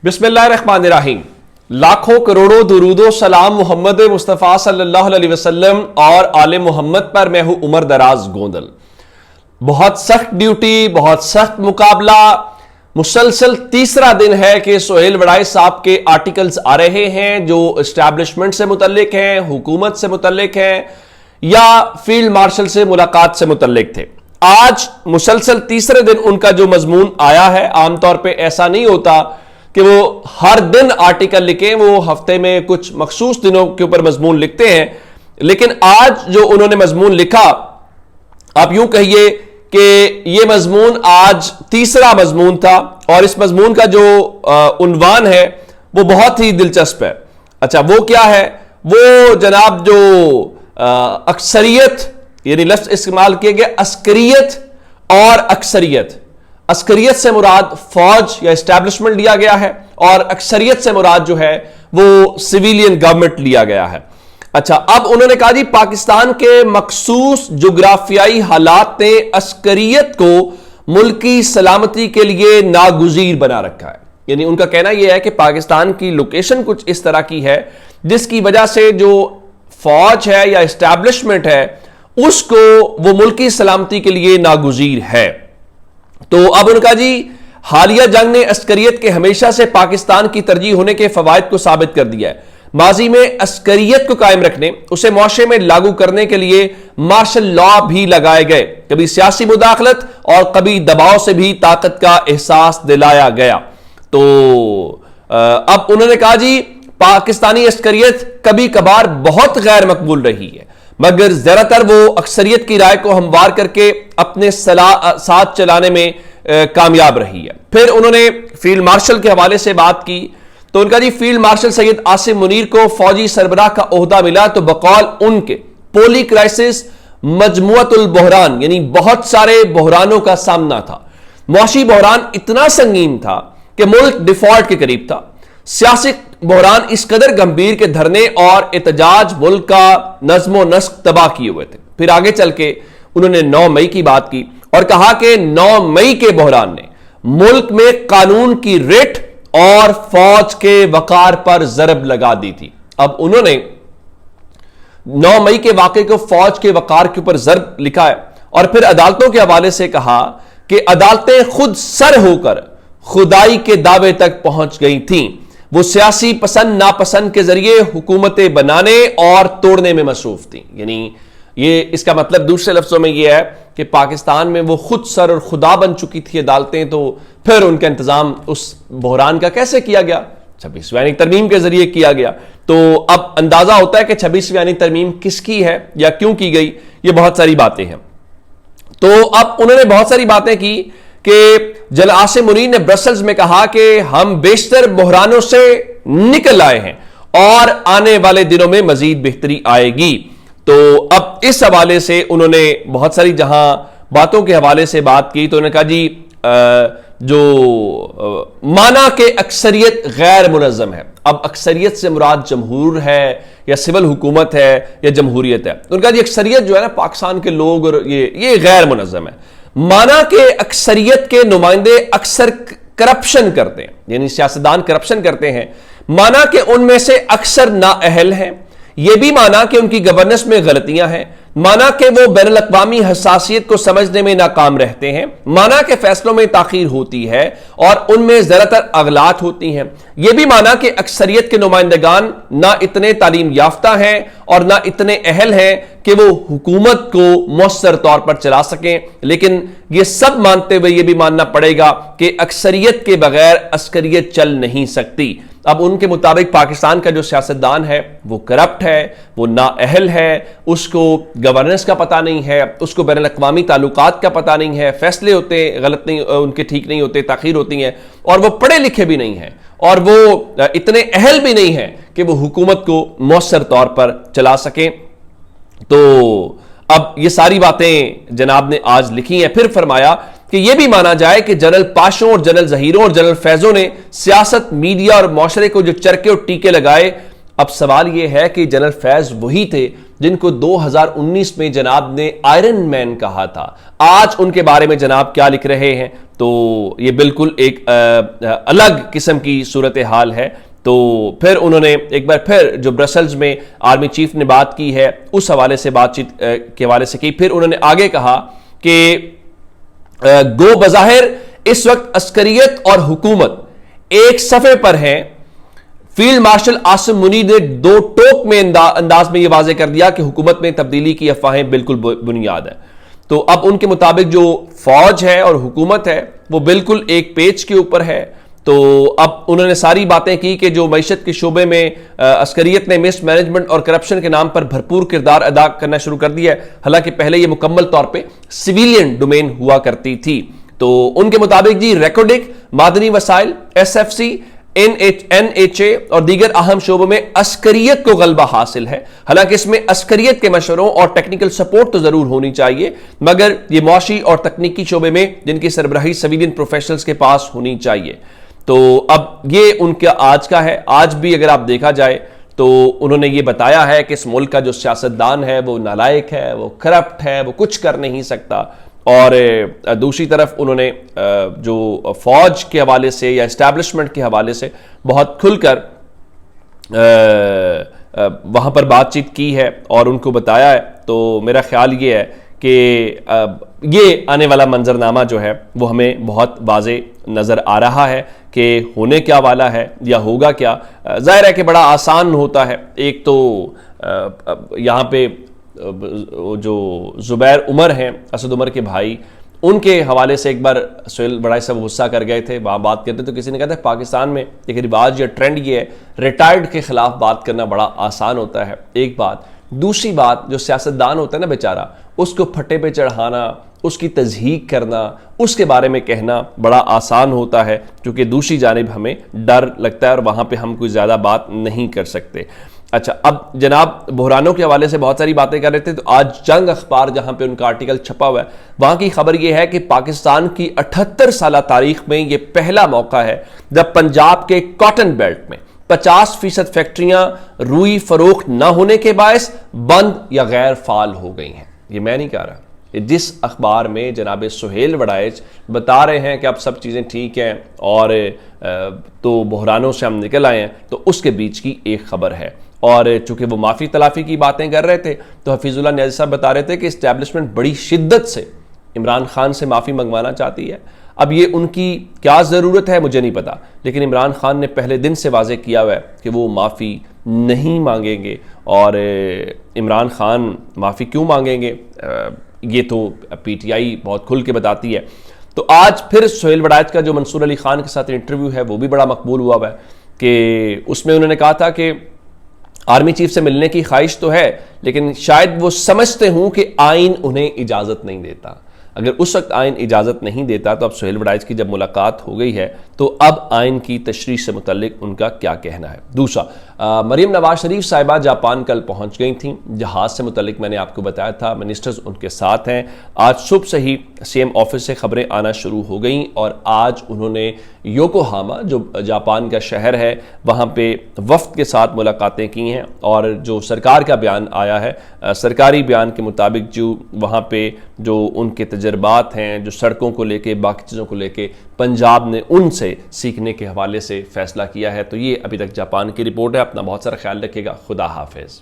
बिस्मिल्लाहिर्रहमानिर्रहीम। लाखों करोड़ों दुरूदो सलाम मोहम्मद मुस्तफ़ा सल्लल्लाहु अलैहि वसल्लम और आले मोहम्मद पर। मैं हूं उमर दराज गोंदल। बहुत सख्त ड्यूटी, बहुत सख्त मुकाबला, मुसलसल तीसरा दिन है कि सोहेल वड़ाई साहब के आर्टिकल्स आ रहे हैं जो एस्टैब्लिशमेंट से मुतल्लिक हैं, हुकूमत से मुतल्लिक हैं या फील्ड मार्शल से मुलाकात से मुतल्लिक थे। आज मुसलसल तीसरे दिन उनका जो मजमून आया है, आमतौर पे ऐसा नहीं होता कि वो हर दिन आर्टिकल लिखें, वो हफ्ते में कुछ मखसूस दिनों के ऊपर मजमून लिखते हैं। लेकिन आज जो उन्होंने मजमून लिखा, आप यूं कहिए कि ये मजमून आज तीसरा मजमून था और इस मजमून का जो उन्वान है वो बहुत ही दिलचस्प है। अच्छा, वो क्या है? वो जनाब जो अक्सरियत, यानी लफ्ज इस्तेमाल किए गए अस्करियत और अक्सरियत। अस्करियत से मुराद फौज या एस्टैब्लिशमेंट लिया गया है और अक्सरियत से मुराद जो है वो सिविलियन गवर्नमेंट लिया गया है। अच्छा, अब उन्होंने कहा जी पाकिस्तान के मखसूस जुग्राफियाई हालात ने अस्करियत को मुल्की सलामती के लिए नागुज़ीर बना रखा है। यानी उनका कहना यह है कि पाकिस्तान की लोकेशन कुछ इस तरह की है जिसकी वजह से जो फौज है या एस्टैब्लिशमेंट है उसको वो मुल्की सलामती के लिए नागुज़ीर है। तो अब उनका जी हालिया जंग ने अस्करियत के हमेशा से पाकिस्तान की तरजीह होने के फवायद को साबित कर दिया है। माजी में अस्करियत को कायम रखने, उसे मुआशरे में लागू करने के लिए मार्शल लॉ भी लगाए गए। कभी सियासी मुदाखलत और कभी दबाव से भी ताकत का एहसास दिलाया गया। तो अब उन्होंने कहा जी पाकिस्तानी अस्करियत कभी कभार बहुत गैर मकबूल रही है, मगर ज्यादातर वो अक्सरियत की राय को हमवार करके अपने साथ चलाने में कामयाब रही है। फिर उन्होंने फील्ड मार्शल के हवाले से बात की तो उनका जी फील्ड मार्शल सैयद आसिम मुनीर को फौजी सरबराह का ओहदा मिला तो बकौल उनके पोली क्राइसिस मजमुअतुल बहरान, यानी बहुत सारे बहरानों का सामना था। मुआशी बहरान इतना संगीन था कि मुल्क डिफॉल्ट के करीब था। सियासी बहरान इस कदर गंभीर के धरने और एहतजाज मुल्क का नज्मो नस्क तबाह किए हुए थे। फिर आगे चल के उन्होंने 9 मई की बात की और कहा कि 9 मई के बहरान ने मुल्क में कानून की रिट और फौज के वकार पर जरब लगा दी थी। अब उन्होंने 9 मई के वाक़े को फौज के वकार के ऊपर जरब लिखा है और फिर अदालतों के हवाले से कहा कि अदालतें खुद सर होकर खुदाई के दावे तक पहुंच गई थीं। वो सियासी पसंद नापसंद के जरिए हुकूमतें बनाने और तोड़ने में मसरूफ थी। यानी ये इसका मतलब दूसरे लफ्जों में यह है कि पाकिस्तान में वो खुद सर और खुदा बन चुकी थी अदालतें, तो फिर उनका इंतजाम उस बहरान का कैसे किया गया? 26वीं आईनी तरमीम के जरिए किया गया। तो अब अंदाजा होता है कि 26वीं आईनी तरमीम किसकी है या क्यों की गई। ये बहुत सारी बातें हैं। तो अब उन्होंने बहुत सारी बातें की कि जनरल आसिम मुनीर ने ब्रसल्स में कहा कि हम बेशतर बहरानों से निकल आए हैं और आने वाले दिनों में मजीद बेहतरी आएगी। तो अब इस हवाले से उन्होंने बहुत सारी जहां बातों के हवाले से बात की तो उन्होंने कहा जी जो माना के अक्सरियत गैर मुनज़्ज़म है। अब अक्सरियत से मुराद जमहूर है या सिविल हुकूमत है या जमहूरियत है। उनका जी अक्सरियत जो है ना पाकिस्तान के लोग और ये गैर मुनज़्ज़म है। माना के अक्सरियत के नुमाइंदे अक्सर करप्शन करते हैं, यानी सियासतदान करप्शन करते हैं। माना के उनमें से अक्सर नाअहल हैं। यह भी माना कि उनकी गवर्नेंस में गलतियां हैं। माना कि वो बैनुल अक़वामी हसासियत को समझने में नाकाम रहते हैं। माना के फैसलों में ताखीर होती है और उनमें ज़्यादातर अगलात होती हैं। यह भी माना कि अक्सरियत के नुमाइंदगान ना इतने तालीम याफ्ता हैं और ना इतने अहल हैं कि वो हुकूमत को मौसर तौर पर चला सकें। लेकिन ये सब मानते हुए यह भी मानना पड़ेगा कि अक्सरियत के बगैर अस्करियत चल नहीं सकती। अब उनके मुताबिक पाकिस्तान का जो सियासतदान है वो करप्ट है, वो नाअहल है, उसको गवर्नेंस का पता नहीं है, उसको बैनुल अक़वामी ताल्लुकात का पता नहीं है, फैसले होते गलत नहीं, उनके ठीक नहीं होते, ताख़ीर होती हैं, और वो पढ़े लिखे भी नहीं हैं और वो इतने अहल भी नहीं है कि वो हुकूमत को मौसर तौर पर चला सकें। तो अब ये सारी बातें जनाब ने आज लिखी हैं। फिर फरमाया कि यह भी माना जाए कि जनरल पाशों और जनरल जहीरों और जनरल फैजों ने सियासत, मीडिया और मुआशरे को जो चरके और टीके लगाए। अब सवाल यह है कि जनरल फैज वही थे جن کو 2019 میں جناب نے آئرن مین کہا تھا، آج ان کے بارے میں جناب کیا لکھ رہے ہیں؟ تو یہ بالکل ایک الگ قسم کی صورتحال ہے۔ تو پھر انہوں نے ایک بار پھر جو برسلز میں آرمی چیف نے بات کی ہے اس حوالے سے بات چیت کے حوالے سے کی، پھر انہوں نے آگے کہا کہ گو بظاہر اس وقت عسکریت اور حکومت ایک صفحے پر ہیں۔ فیلڈ مارشل عاصم منیر نے دو ٹوک میں انداز میں یہ واضح کر دیا کہ حکومت میں تبدیلی کی افواہیں بالکل بنیاد ہے۔ تو اب ان کے مطابق جو فوج ہے اور حکومت ہے وہ بالکل ایک پیج کے اوپر ہے۔ تو اب انہوں نے ساری باتیں کی کہ جو معیشت کے شعبے میں عسکریت نے مس مینجمنٹ اور کرپشن کے نام پر بھرپور کردار ادا کرنا شروع کر دیا ہے، حالانکہ پہلے یہ مکمل طور پہ سویلین ڈومین ہوا کرتی تھی۔ تو ان کے مطابق جی ریکارڈنگ، معدنی وسائل، S F C, N H A اور دیگر اہم شعبوں میں عسکریت کو غلبہ حاصل ہے، حالانکہ اس میں عسکریت کے مشوروں اور ٹیکنیکل سپورٹ تو ضرور ہونی چاہیے، مگر یہ معاشی اور تکنیکی شعبے میں جن کی سربراہی سویلین پروفیشنلز کے پاس ہونی چاہیے۔ تو اب یہ ان کا آج کا ہے۔ آج بھی اگر آپ دیکھا جائے تو انہوں نے یہ بتایا ہے کہ اس ملک کا جو سیاستدان ہے وہ نالائق ہے، وہ کرپٹ ہے، وہ کچھ کر نہیں سکتا۔ اور دوسری طرف انہوں نے جو فوج کے حوالے سے یا اسٹیبلشمنٹ کے حوالے سے بہت کھل کر وہاں پر بات چیت کی ہے اور ان کو بتایا ہے۔ تو میرا خیال یہ ہے کہ یہ آنے والا منظرنامہ جو ہے وہ ہمیں بہت واضح نظر آ رہا ہے کہ ہونے کیا والا ہے یا ہوگا کیا۔ ظاہر ہے کہ بڑا آسان ہوتا ہے، ایک تو یہاں پہ جو زبیر عمر ہیں، اسد عمر کے بھائی، ان کے حوالے سے ایک بار سہیل بڑائی صاحب غصہ کر گئے تھے، وہاں بات کرتے تو کسی نے کہا تھا پاکستان میں ایک رواج یا ٹرینڈ یہ ہے ریٹائرڈ کے خلاف بات کرنا بڑا آسان ہوتا ہے، ایک بات۔ دوسری بات، جو سیاستدان ہوتا ہے نا بیچارہ، اس کو پھٹے پہ چڑھانا، اس کی تضحیق کرنا، اس کے بارے میں کہنا بڑا آسان ہوتا ہے، کیونکہ دوسری جانب ہمیں ڈر لگتا ہے اور وہاں پہ ہم کوئی زیادہ بات نہیں کر سکتے۔ اچھا، اب جناب بحرانوں کے حوالے سے بہت ساری باتیں کر رہے تھے، تو آج جنگ اخبار جہاں پہ ان کا آرٹیکل چھپا ہوا ہے، وہاں کی خبر یہ ہے کہ پاکستان کی 78 سالہ تاریخ میں یہ پہلا موقع ہے جب پنجاب کے کاٹن بیلٹ میں 50% فیکٹریاں روئی فروخت نہ ہونے کے باعث بند یا غیر فعال ہو گئی ہیں۔ یہ میں نہیں کہہ رہا، جس اخبار میں جناب سہیل وڑائچ بتا رہے ہیں کہ اب سب چیزیں ٹھیک ہیں اور تو بحرانوں سے ہم نکل آئے ہیں، تو اس کے بیچ کی ایک خبر ہے۔ اور چونکہ وہ معافی تلافی کی باتیں کر رہے تھے تو حفیظ اللہ نیازی صاحب بتا رہے تھے کہ اسٹیبلشمنٹ بڑی شدت سے عمران خان سے معافی منگوانا چاہتی ہے۔ اب یہ ان کی کیا ضرورت ہے مجھے نہیں پتا، لیکن عمران خان نے پہلے دن سے واضح کیا ہوا ہے کہ وہ معافی نہیں مانگیں گے۔ اور عمران خان معافی کیوں مانگیں گے یہ تو پی ٹی آئی بہت کھل کے بتاتی ہے۔ تو آج پھر سہیل وڑائچ کا جو منصور علی خان کے ساتھ انٹرویو ہے وہ بھی بڑا مقبول ہوا ہے کہ اس میں انہوں نے کہا تھا کہ آرمی چیف سے ملنے کی خواہش تو ہے، لیکن شاید وہ سمجھتے ہوں کہ آئین انہیں اجازت نہیں دیتا۔ اگر اس وقت آئین اجازت نہیں دیتا تو اب سہیل وڑائچ کی جب ملاقات ہو گئی ہے تو اب آئین کی تشریح سے متعلق ان کا کیا کہنا ہے۔ دوسرا، مریم نواز شریف صاحبہ جاپان کل پہنچ گئی تھیں، جہاز سے متعلق میں نے آپ کو بتایا تھا، منسٹرز ان کے ساتھ ہیں۔ آج صبح سے ہی سی ایم آفس سے خبریں آنا شروع ہو گئیں اور آج انہوں نے یوکوہاما جو جاپان کا شہر ہے وہاں پہ وفد کے ساتھ ملاقاتیں کی ہیں، اور جو سرکار کا بیان آیا ہے، سرکاری بیان کے مطابق جو وہاں پہ جو ان کے تجربات ہیں، جو سڑکوں کو لے کے باقی چیزوں کو لے کے پنجاب نے ان سے سیکھنے کے حوالے سے فیصلہ کیا ہے۔ تو یہ ابھی تک جاپان کی رپورٹ ہے۔ اپنا بہت سارا خیال رکھے گا۔ خدا حافظ۔